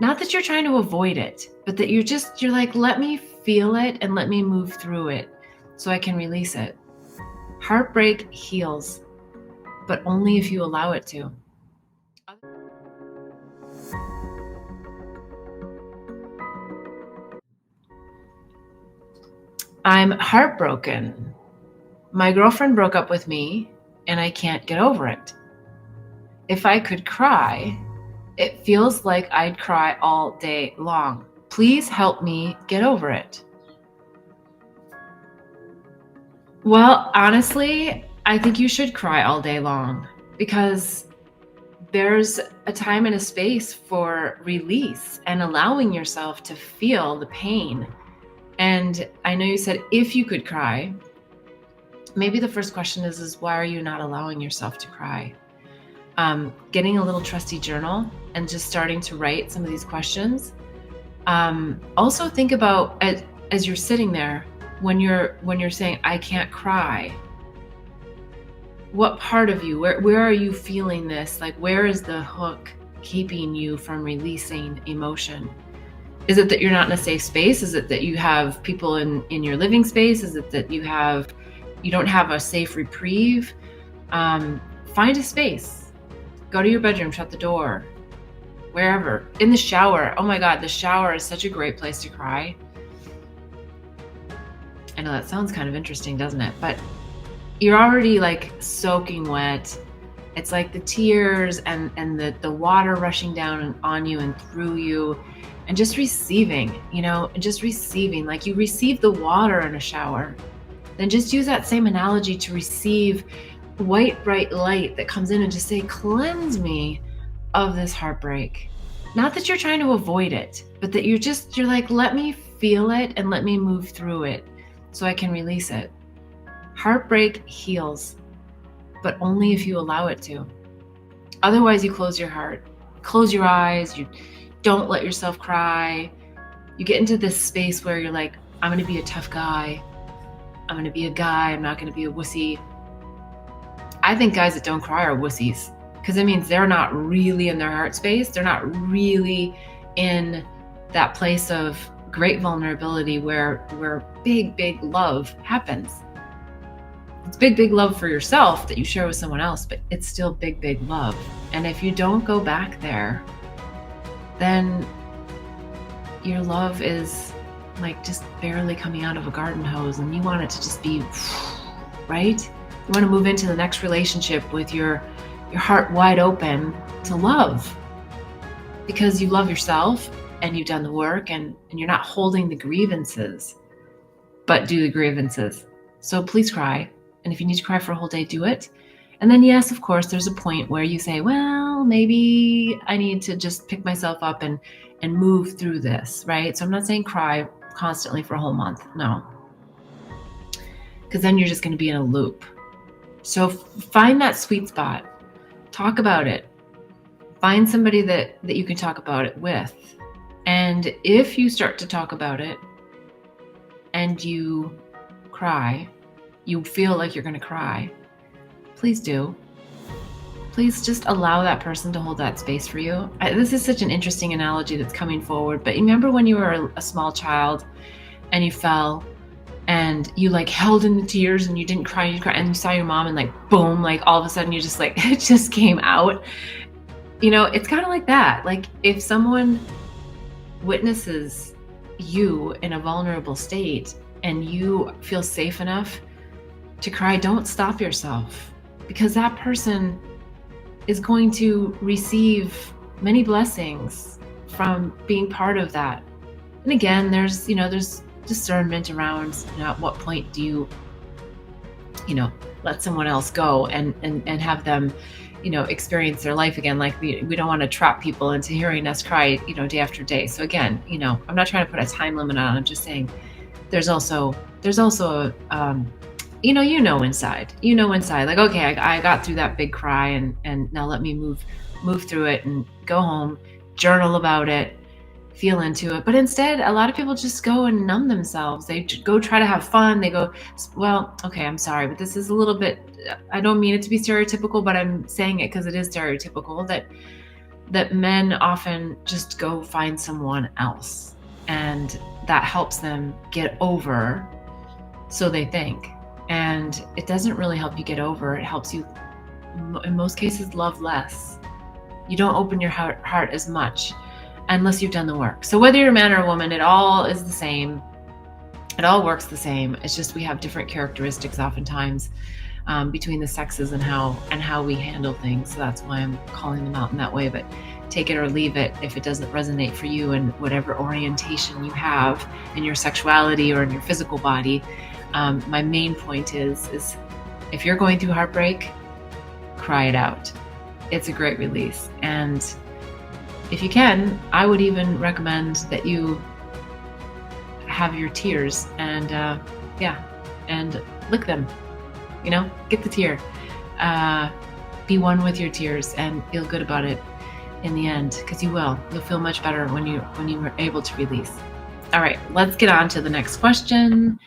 Not that you're trying to avoid it, but that you're like, let me feel it and let me move through it so I can release it. Heartbreak heals, but only if you allow it to. I'm heartbroken. My girlfriend broke up with me and I can't get over it. If I could cry, it feels like I'd cry all day long. Please help me get over it. Well, honestly, I think you should cry all day long because there's a time and a space for release and allowing yourself to feel the pain. And I know you said if you could cry, maybe the first question is why are you not allowing yourself to cry? Getting a little trusty journal and just starting to write some of these questions. Also think about as you're sitting there, when you're saying, I can't cry, what part of you, where are you feeling this? Like, where is the hook keeping you from releasing emotion? Is it that you're not in a safe space? Is it that you have people in your living space? Is it that you don't have a safe reprieve? Find a space. Go to your bedroom, shut the door, wherever. In the shower. Oh my God, the shower is such a great place to cry. I know that sounds kind of interesting, doesn't it? But you're already like soaking wet. It's like the tears and the water rushing down on you and through you, and just receiving, like you receive the water in a shower. Then just use that same analogy to receive white, bright light that comes in and just say, cleanse me of this heartbreak. Not that you're trying to avoid it, but that you're like, let me feel it and let me move through it so I can release it. Heartbreak heals, but only if you allow it to. Otherwise, you close your heart, close your eyes, you don't let yourself cry. You get into this space where you're like, I'm going to be a tough guy. I'm going to be a guy. I'm not going to be a wussy. I think guys that don't cry are wussies, because it means they're not really in their heart space. They're not really in that place of great vulnerability where big, big love happens. It's big, big love for yourself that you share with someone else, but it's still big, big love. And if you don't go back there, then your love is like just barely coming out of a garden hose, and you want it to just be, right? You want to move into the next relationship with your heart wide open to love, because you love yourself and you've done the work, and you're not holding the grievances, but do the grievances. So please cry. And if you need to cry for a whole day, do it. And then, yes, of course, there's a point where you say, well, maybe I need to just pick myself up and move through this, right? So I'm not saying cry constantly for a whole month. No. Because then you're just going to be in a loop. So find that sweet spot. Talk about it. Find somebody that you can talk about it with. And if you start to talk about it and you cry, you feel like you're going to cry, please do. Please just allow that person to hold that space for you. This is such an interesting analogy that's coming forward, but remember when you were a small child and you fell and you like held in the tears and you didn't cry, and you saw your mom and like, boom, like all of a sudden you just like, it just came out. It's kind of like that. Like if someone witnesses you in a vulnerable state and you feel safe enough to cry, don't stop yourself, because that person is going to receive many blessings from being part of that. And again, there's discernment around at what point do you let someone else go and have them experience their life again. Like we don't want to trap people into hearing us cry day after day. So again, I'm not trying to put a time limit on it. I'm just saying there's also inside like, okay, I got through that big cry and now let me move through it and go home, journal about it, feel into it. But instead, a lot of people just go and numb themselves. They go try to have fun. They go, well, okay, I'm sorry, but this is a little bit, I don't mean it to be stereotypical, but I'm saying it because it is stereotypical, that that men often just go find someone else, and that helps them get over, so they think. And it doesn't really help you get over. It helps you, in most cases, love less. You don't open your heart as much unless you've done the work. So whether you're a man or a woman, it all is the same. It all works the same. It's just we have different characteristics oftentimes between the sexes and how we handle things. So that's why I'm calling them out in that way. But take it or leave it if it doesn't resonate for you and whatever orientation you have in your sexuality or in your physical body. My main point is if you're going through heartbreak, cry it out. It's a great release. And if you can, I would even recommend that you have your tears and and lick them. Get the tear. Be one with your tears and feel good about it in the end, because you will. You'll feel much better when you are able to release. All right, let's get on to the next question.